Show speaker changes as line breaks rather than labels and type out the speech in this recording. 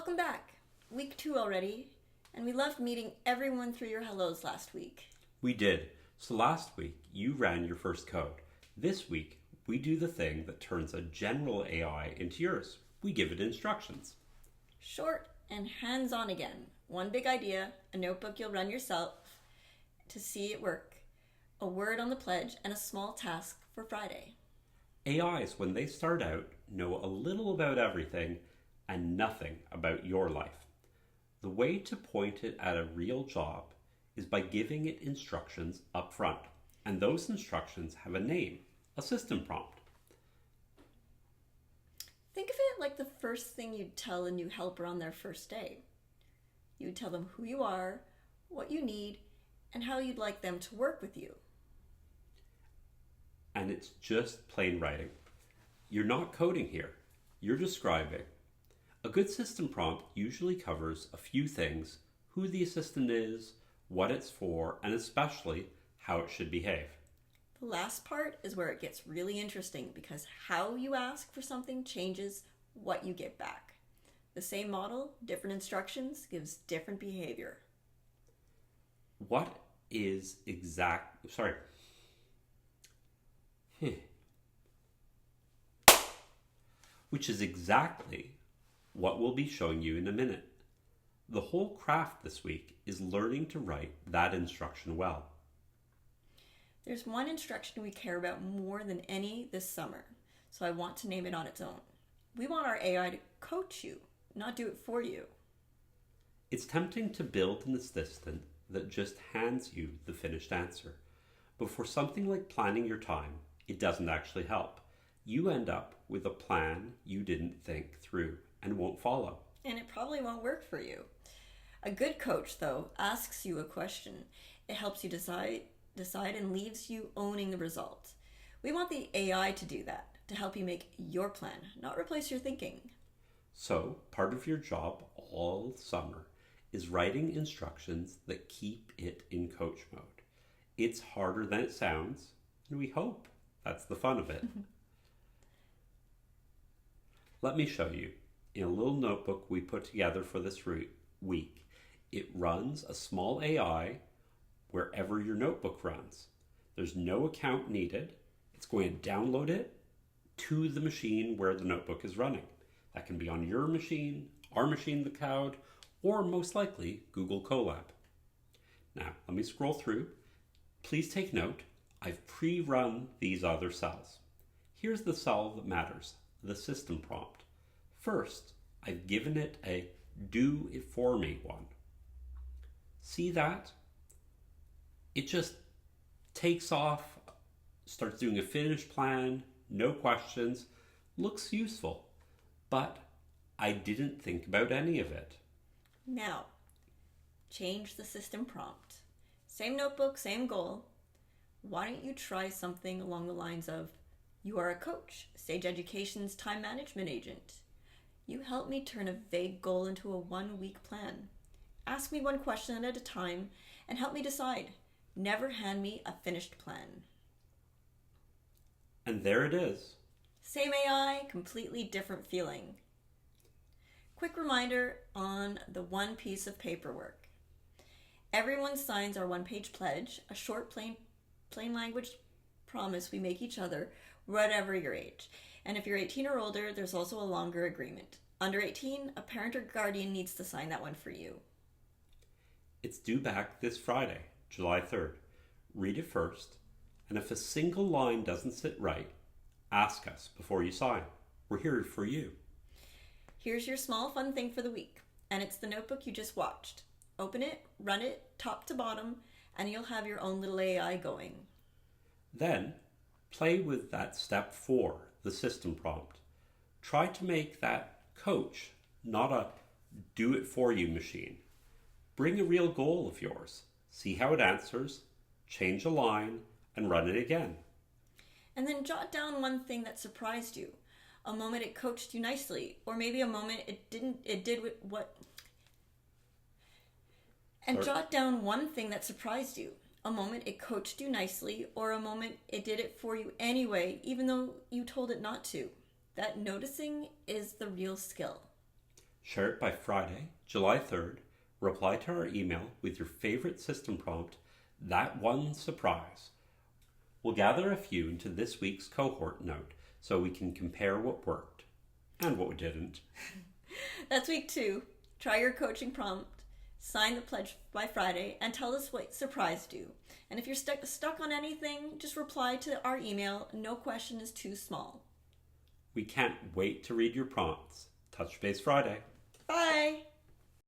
Welcome back. Week 2 already, and we loved meeting everyone through your hellos last week.
We did. So last week, you ran your first code. This week, we do the thing that turns a general AI into yours. We give it instructions.
Short and hands-on again. One big idea, a notebook you'll run yourself to see it work, a word on the pledge, and a small task for Friday.
AIs, when they start out, know a little about everything and nothing about your life. The way to point it at a real job is by giving it instructions up front. And those instructions have a name, a system prompt.
Think of it like the first thing you'd tell a new helper on their first day. You would tell them who you are, what you need, and how you'd like them to work with you.
And it's just plain writing. You're not coding here, you're describing. A good system prompt usually covers a few things: who the assistant is, what it's for, and especially how it should behave.
The last part is where it gets really interesting because how you ask for something changes what you get back. The same model, different instructions, gives different behavior.
What is exact... Sorry. Which is exactly what we'll be showing you in a minute. The whole craft this week is learning to write that instruction well.
There's one instruction we care about more than any this summer, so I want to name it on its own. We want our AI to coach you, not do it for you.
It's tempting to build an assistant that just hands you the finished answer. But for something like planning your time, it doesn't actually help. You end up with a plan you didn't think through and won't follow.
And it probably won't work for you. A good coach, though, asks you a question. It helps you decide and leaves you owning the result. We want the AI to do that, to help you make your plan, not replace your thinking.
So, part of your job all summer is writing instructions that keep it in coach mode. It's harder than it sounds, and we hope that's the fun of it. Let me show you. In a little notebook we put together for this week, it runs a small AI wherever your notebook runs. There's no account needed. It's going to download it to the machine where the notebook is running. That can be on your machine, our machine, the cloud, or most likely Google Colab. Now, let me scroll through. Please take note, I've pre-run these other cells. Here's the cell that matters, the system prompt. First, I've given it a do it for me one. See that? It just takes off, starts doing a finished plan, no questions, looks useful, but I didn't think about any of it.
Now, change the system prompt. Same notebook, same goal. Why don't you try something along the lines of, you are a coach, Sage.Education's time management agent. You help me turn a vague goal into a 1-week plan. Ask me one question at a time and help me decide. Never hand me a finished plan.
And there it is.
Same AI, completely different feeling. Quick reminder on the one piece of paperwork. Everyone signs our 1-page pledge, a short plain language promise we make each other, whatever your age. And if you're 18 or older, there's also a longer agreement. Under 18, a parent or guardian needs to sign that one for you.
It's due back this Friday, July 3rd. Read it first, and if a single line doesn't sit right, ask us before you sign. We're here for you.
Here's your small fun thing for the week, and it's the notebook you just watched. Open it, run it, top to bottom, and you'll have your own little AI going.
Then, play with that step 4, the system prompt. Try to make that coach, not a do-it-for-you machine. Bring a real goal of yours. See how it answers, change a line, and run it again.
And then jot down one thing that surprised you. A moment it coached you nicely, or maybe a moment jot down one thing that surprised you. A moment it coached you nicely, or a moment it did it for you anyway, even though you told it not to. That noticing is the real skill.
Share it by Friday, July 3rd. Reply to our email with your favorite system prompt, that one surprise. We'll gather a few into this week's cohort note so we can compare what worked and what didn't.
That's week 2. Try your coaching prompt, sign the pledge by Friday, and tell us what surprised you. And if you're stuck on anything, just reply to our email. No question is too small.
We can't wait to read your prompts. Touch base Friday.
Bye!